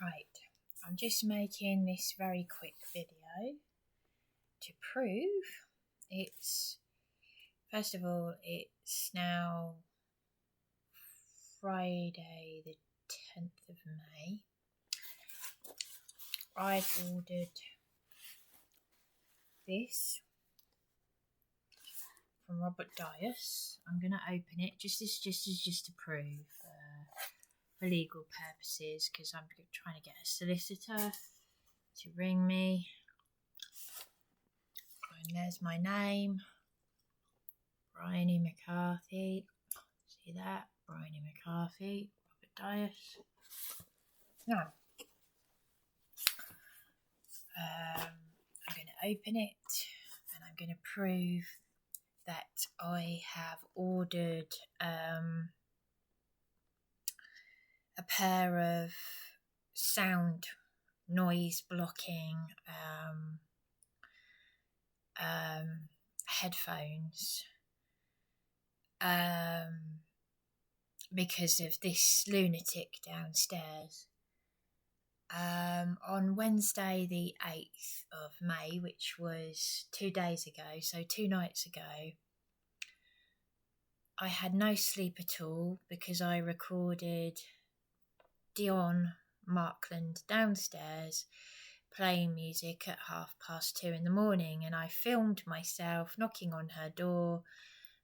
Right, I'm just making this very quick video to prove first of all, it's now Friday the 10th of May. I've ordered this from Robert Dias. I'm going to open it just to prove for legal purposes, because I'm trying to get a solicitor to ring me. And there's my name, Bryony McCarthy. See that? Bryony McCarthy, Robert Dias. Now, I'm going to open it and I'm going to prove that I have ordered a pair of sound noise blocking headphones because of this lunatic downstairs. On Wednesday the 8th of May, which was 2 days ago, so 2 nights ago, I had no sleep at all because I recorded Dionne Markland downstairs playing music at 2:30 in the morning, and I filmed myself knocking on her door,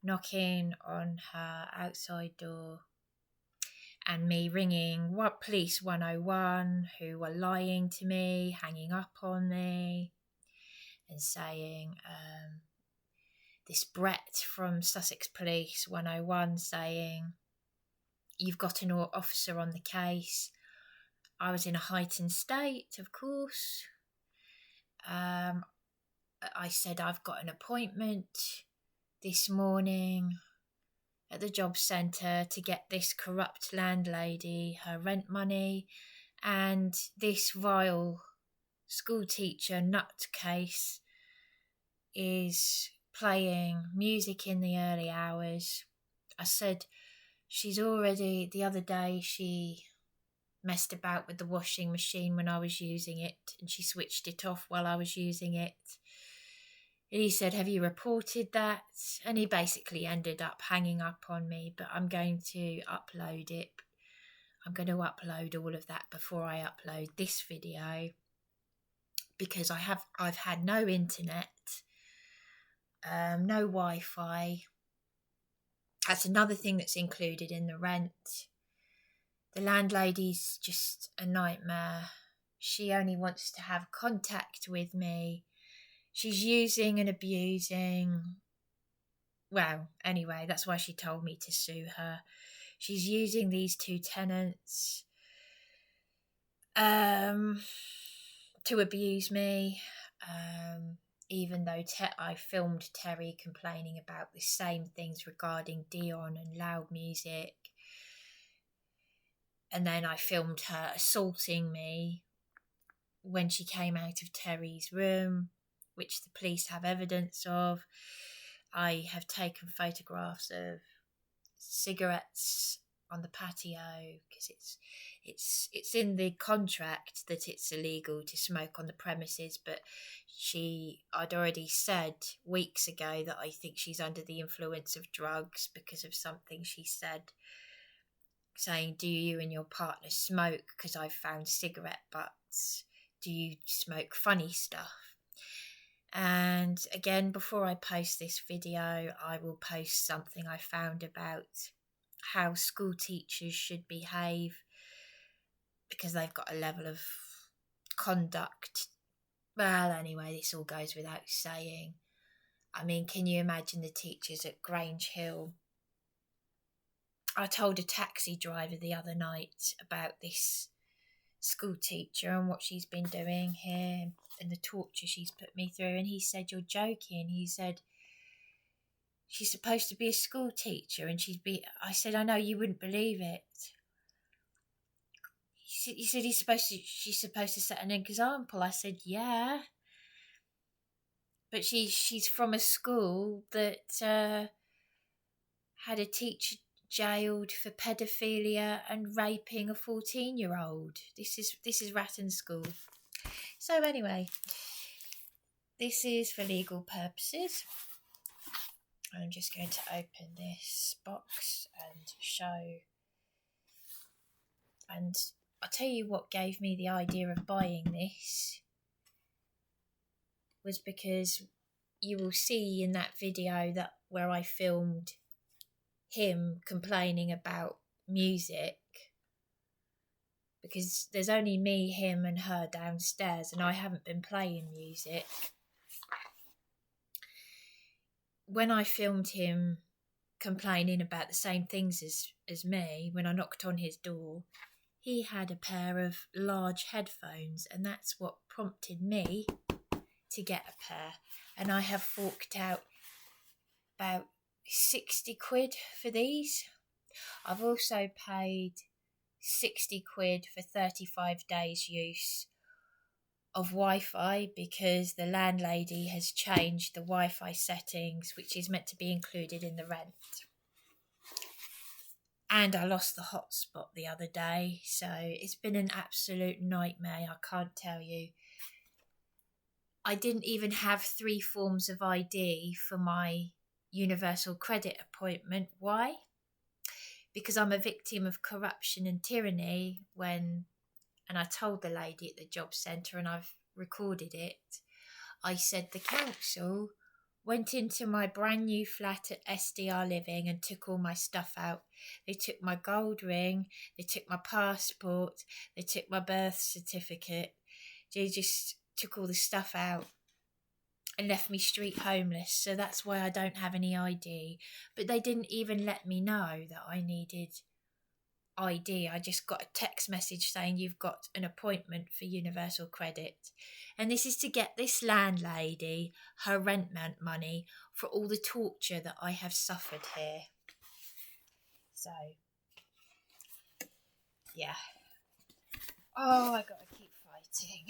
knocking on her outside door, and me ringing Police 101, who were lying to me, hanging up on me, and saying, this Brett from Sussex Police 101 saying, you've got an officer on the case. I was in a heightened state, of course. I said I've got an appointment this morning at the job centre to get this corrupt landlady her rent money, and this vile school teacher nutcase is playing music in the early hours. I said the other day she messed about with the washing machine when I was using it, and she switched it off while I was using it. And he said, have you reported that? And he basically ended up hanging up on me, but I'm going to upload it. I'm going to upload all of that before I upload this video, because I've had no internet, no Wi-Fi. That's another thing that's included in the rent. The landlady's just a nightmare. She only wants to have contact with me. She's using and abusing. Well, anyway, that's why she told me to sue her. She's using these 2 tenants to abuse me. Even though I filmed Terry complaining about the same things regarding Dionne and loud music. And then I filmed her assaulting me when she came out of Terry's room, which the police have evidence of. I have taken photographs of cigarettes on the patio, because it's in the contract that it's illegal to smoke on the premises, but I'd already said weeks ago that I think she's under the influence of drugs because of something she said, saying, do you and your partner smoke? Because I've found cigarette butts. Do you smoke funny stuff? And again, before I post this video, I will post something I found about how school teachers should behave, because they've got a level of conduct. Well, anyway, this all goes without saying. I mean, can you imagine the teachers at Grange Hill? I told a taxi driver the other night about this school teacher and what she's been doing here and the torture she's put me through, and he said, you're joking. He said, she's supposed to be a school teacher, and I said, I know, you wouldn't believe it. He said she's supposed to set an example. I said, yeah, but she's from a school that had a jailed for paedophilia and raping a 14-year-old. This is Ratton School. So anyway, this is for legal purposes. I'm just going to open this box and show. And I'll tell you what gave me the idea of buying this was because you will see in that video that where I filmed him complaining about music, because there's only me, him and her downstairs, and I haven't been playing music. When I filmed him complaining about the same things as me, when I knocked on his door, he had a pair of large headphones, and that's what prompted me to get a pair. And I have forked out about 60 quid for these. I've also paid 60 quid for 35 days use of Wi-Fi, because the landlady has changed the Wi-Fi settings, which is meant to be included in the rent. And I lost the hotspot the other day, so it's been an absolute nightmare, I can't tell you. I didn't even have 3 forms of ID for my universal credit appointment. Why? Because I'm a victim of corruption and tyranny and I told the lady at the job centre, and I've recorded it, I said the council went into my brand new flat at SDR Living and took all my stuff out. They took my gold ring, they took my passport, they took my birth certificate. They just took all the stuff out and left me street homeless. So that's why I don't have any ID. But they didn't even let me know that I needed ID. I just got a text message saying you've got an appointment for universal credit. And this is to get this landlady her rent money for all the torture that I have suffered here. So, yeah. Oh, I gotta keep fighting.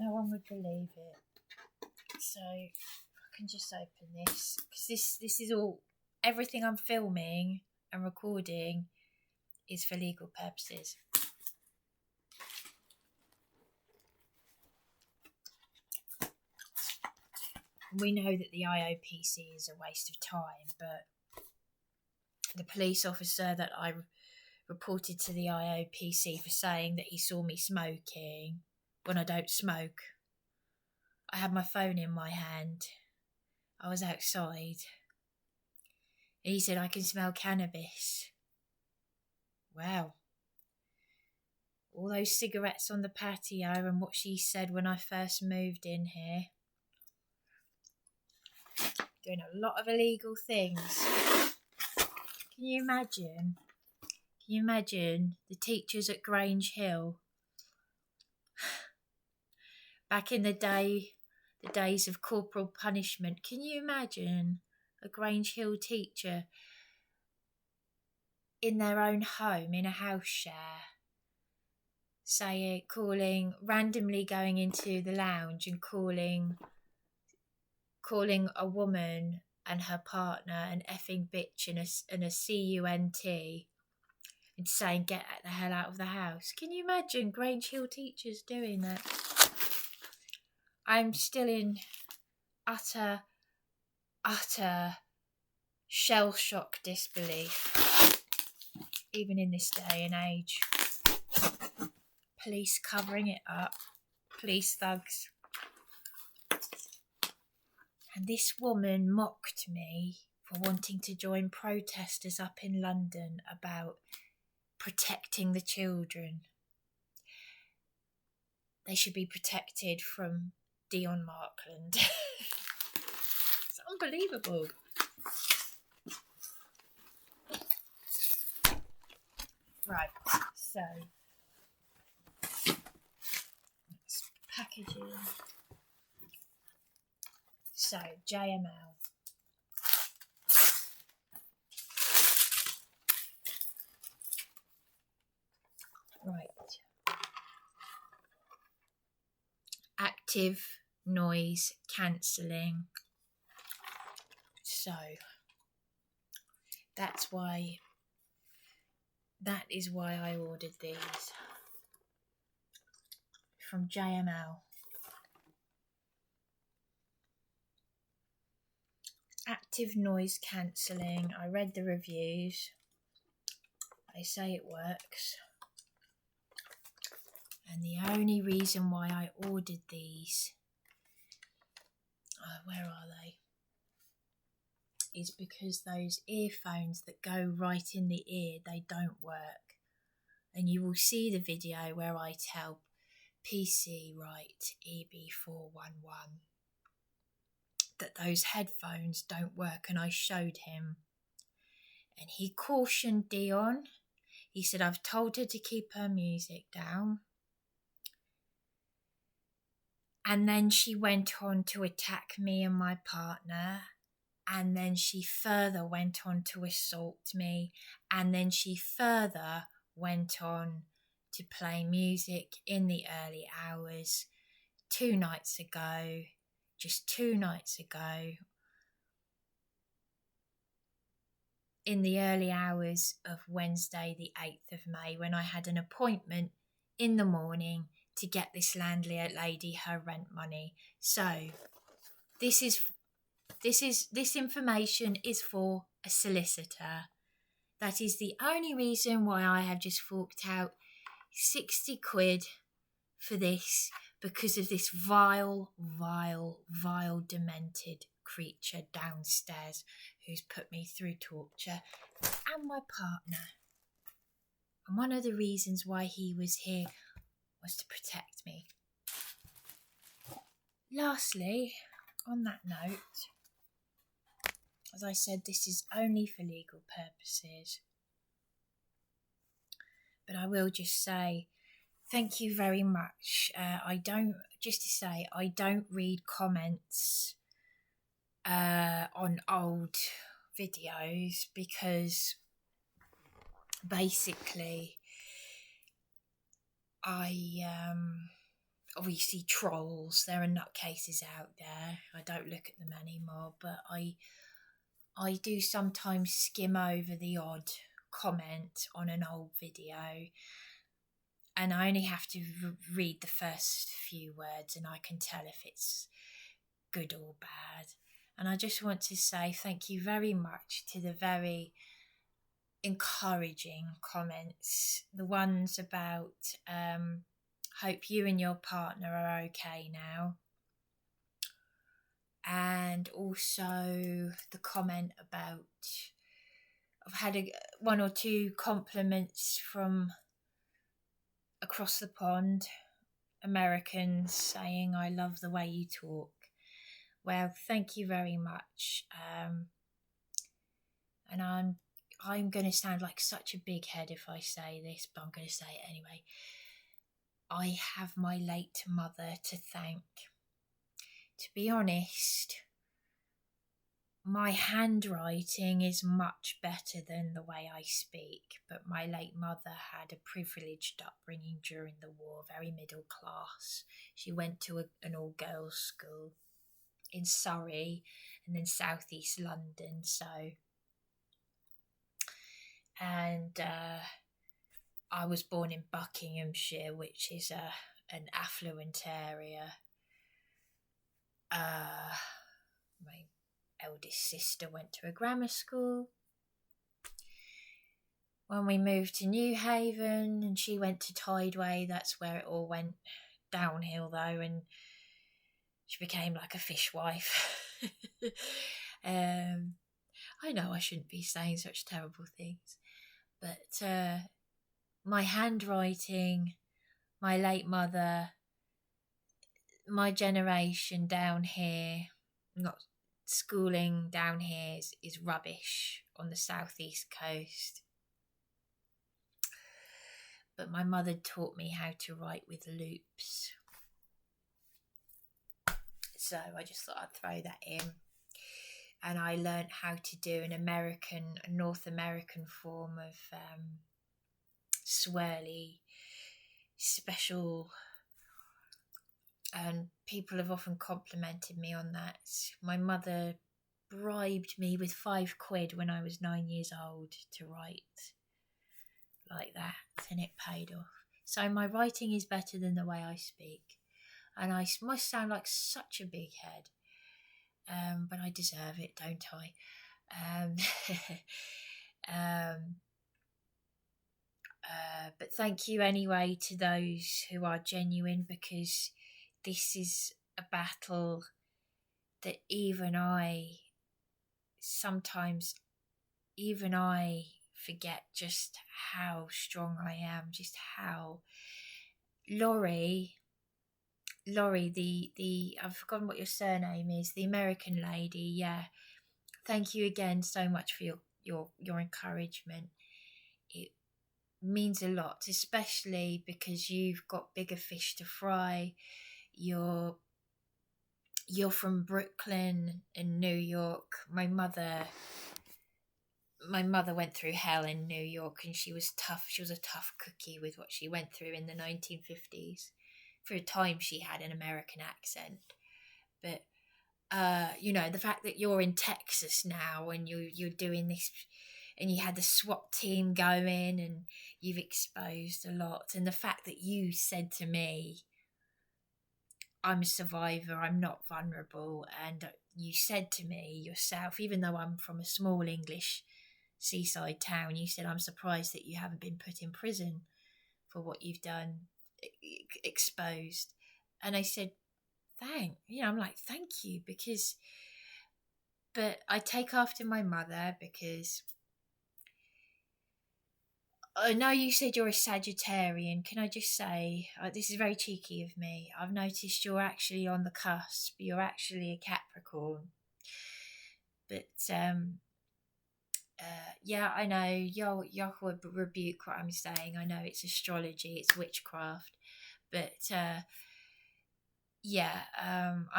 No one would believe it. So, I can just open this, because this is all, everything I'm filming and recording is for legal purposes. We know that the IOPC is a waste of time, but the police officer that I reported to the IOPC for saying that he saw me smoking when I don't smoke, I had my phone in my hand. I was outside. And he said, I can smell cannabis. Wow. All those cigarettes on the patio and what she said when I first moved in here. Doing a lot of illegal things. Can you imagine? Can you imagine the teachers at Grange Hill? Back in the days of corporal punishment, can you imagine a Grange Hill teacher in their own home, in a house share, randomly going into the lounge and calling a woman and her partner an effing bitch and a cunt, and saying get the hell out of the house? Can you imagine Grange Hill teachers doing that? I'm still in utter shell shock disbelief, even in this day and age. Police covering it up, police thugs. And this woman mocked me for wanting to join protesters up in London about protecting the children. They should be protected from Dionne Markland. It's unbelievable. Right, so let's packaging. So, JML. Right. Active noise cancelling. So, that is why I ordered these from JML. Active noise cancelling. I read the reviews. They say it works. And the only reason why I ordered these, where are they? Is because those earphones that go right in the ear, they don't work. And you will see the video where I tell PC Right EB411 that those headphones don't work, and I showed him. And he cautioned Dionne. He said, I've told her to keep her music down. And then she went on to attack me and my partner. And then she further went on to assault me. And then she further went on to play music in the early hours. 2 nights ago, just 2 nights ago, in the early hours of Wednesday the 8th of May, when I had an appointment in the morning to get this landlady her rent money. So this information is for a solicitor. That is the only reason why I have just forked out 60 quid for this, because of this vile, demented creature downstairs who's put me through torture, and my partner. And one of the reasons why he was here was to protect me. Lastly, on that note, as I said, this is only for legal purposes. But I will just say thank you very much. I don't read comments on old videos, because basically obviously trolls, there are nutcases out there. I don't look at them anymore, but I do sometimes skim over the odd comment on an old video, and I only have to read the first few words and I can tell if it's good or bad. And I just want to say thank you very much to the very encouraging comments, the ones about hope you and your partner are okay now, and also the comment about I've had 1 or 2 compliments from across the pond, Americans, saying I love the way you talk. Well, thank you very much. And I'm going to sound like such a big head if I say this, but I'm going to say it anyway. I have my late mother to thank. To be honest, my handwriting is much better than the way I speak, but my late mother had a privileged upbringing during the war, very middle class. She went to an all-girls school in Surrey and then southeast London, and I was born in Buckinghamshire, which is an affluent area. My eldest sister went to a grammar school. When we moved to New Haven and she went to Tideway, that's where it all went downhill though, and she became like a fishwife. I know I shouldn't be saying such terrible things, but my handwriting, my late mother, my generation down here, not schooling down here is rubbish on the southeast coast. But my mother taught me how to write with loops. So I just thought I'd throw that in. And I learnt how to do a North American form of swirly special, and people have often complimented me on that. My mother bribed me with £5 when I was 9 years old to write like that, and it paid off. So my writing is better than the way I speak, and I must sound like such a big head, but I deserve it, don't I? But thank you anyway to those who are genuine, because this is a battle that sometimes even I forget just how strong I am, just how Laurie, I've forgotten what your surname is, the American lady, yeah. Thank you again so much for your encouragement. It means a lot, especially because you've got bigger fish to fry. You're from Brooklyn in New York. My mother went through hell in New York, and she was tough. She was a tough cookie with what she went through in the 1950s. For a time, she had an American accent. But, the fact that you're in Texas now and you're doing this, and you had the SWAT team going, and you've exposed a lot. And the fact that you said to me, I'm a survivor, I'm not vulnerable. And you said to me yourself, even though I'm from a small English seaside town, you said, I'm surprised that you haven't been put in prison for what you've done, exposed. And I said, thank you, but I take after my mother, because I know you said you're a Sagittarian. Can I just say, this is very cheeky of me, I've noticed you're actually on the cusp. You're actually a Capricorn. But yeah, I know Yahweh rebuke what I'm saying. I know it's astrology, it's witchcraft, but I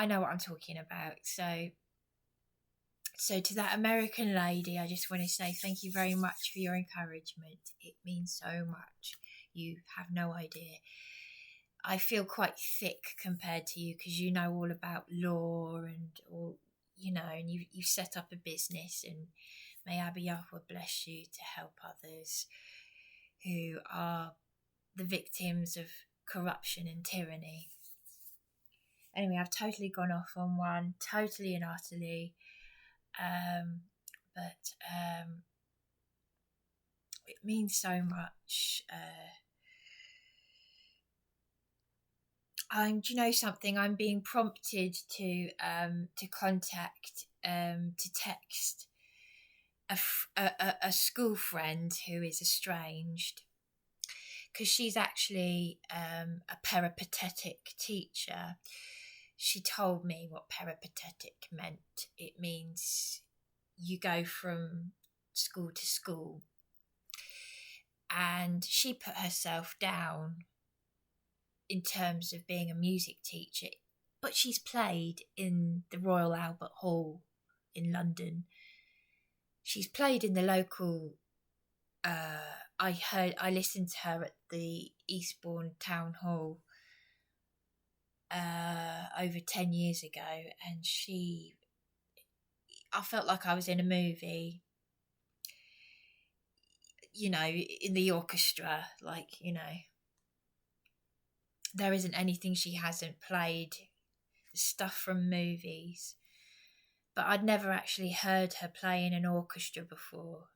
know what I'm talking about. So to that American lady, I just want to say thank you very much for your encouragement. It means so much. You have no idea. I feel quite thick compared to you, because you know all about law and all, and you set up a business, and may Abba Yahweh bless you to help others who are the victims of corruption and tyranny. Anyway, I've totally gone off on one, totally and utterly. But it means so much. Do you know something? I'm being prompted to contact, to text a school friend who is estranged, because she's actually a peripatetic teacher. She told me what peripatetic meant. It means you go from school to school. And she put herself down in terms of being a music teacher, but she's played in the Royal Albert Hall in London. She's played in the local, I listened to her at the Eastbourne Town Hall over 10 years ago, and I felt like I was in a movie, in the orchestra, there isn't anything she hasn't played, stuff from movies, but I'd never actually heard her play in an orchestra before.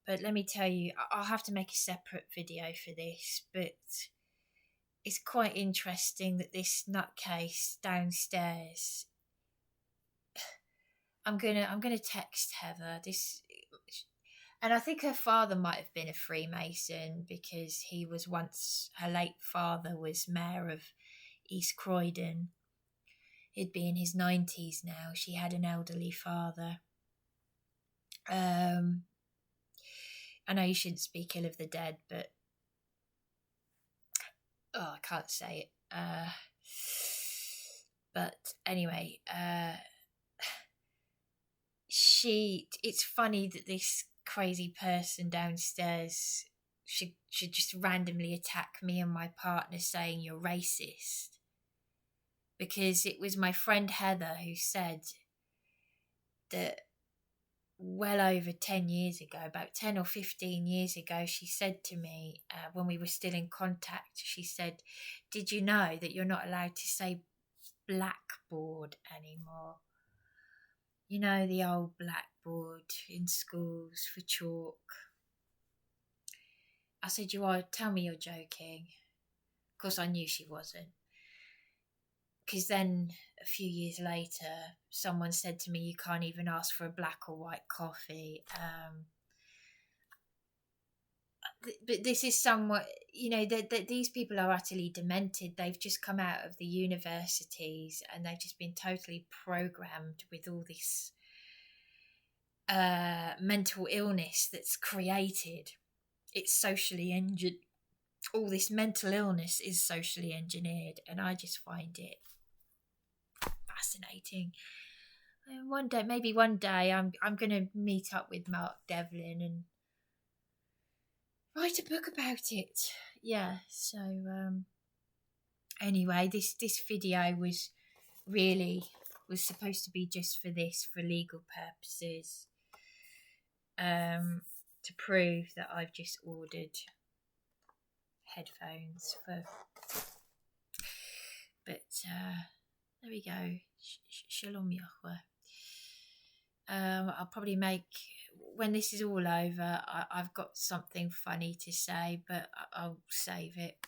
But let me tell you, I'll have to make a separate video for this, but it's quite interesting that this nutcase downstairs, I'm gonna text Heather this, and I think her father might have been a Freemason, because he was once, her late father was mayor of East Croydon. He'd be in his 90s now. She had an elderly father. I know you shouldn't speak ill of the dead, but I can't say it. But anyway, it's funny that this crazy person downstairs should just randomly attack me and my partner, saying you're racist. because it was my friend Heather who said that well over 10 years ago, about 10 or 15 years ago, she said to me, when we were still in contact, she said, "Did you know that you're not allowed to say blackboard anymore? You know, the old blackboard in schools for chalk." I said, "You are, tell me you're joking." Of course, I knew she wasn't. Because then a few years later, someone said to me, "You can't even ask for a black or white coffee." But this is somewhat, these people are utterly demented. They've just come out of the universities and they've just been totally programmed with all this mental illness that's created. It's socially engineered. All this mental illness is socially engineered, and I just find it fascinating. And maybe one day, I'm going to meet up with Mark Devlin and write a book about it. Yeah. So anyway, this video was supposed to be just for legal purposes, to prove that I've just ordered headphones for. But there we go. Shalom Yahweh. I'll probably make, when this is all over, I've got something funny to say, but I'll save it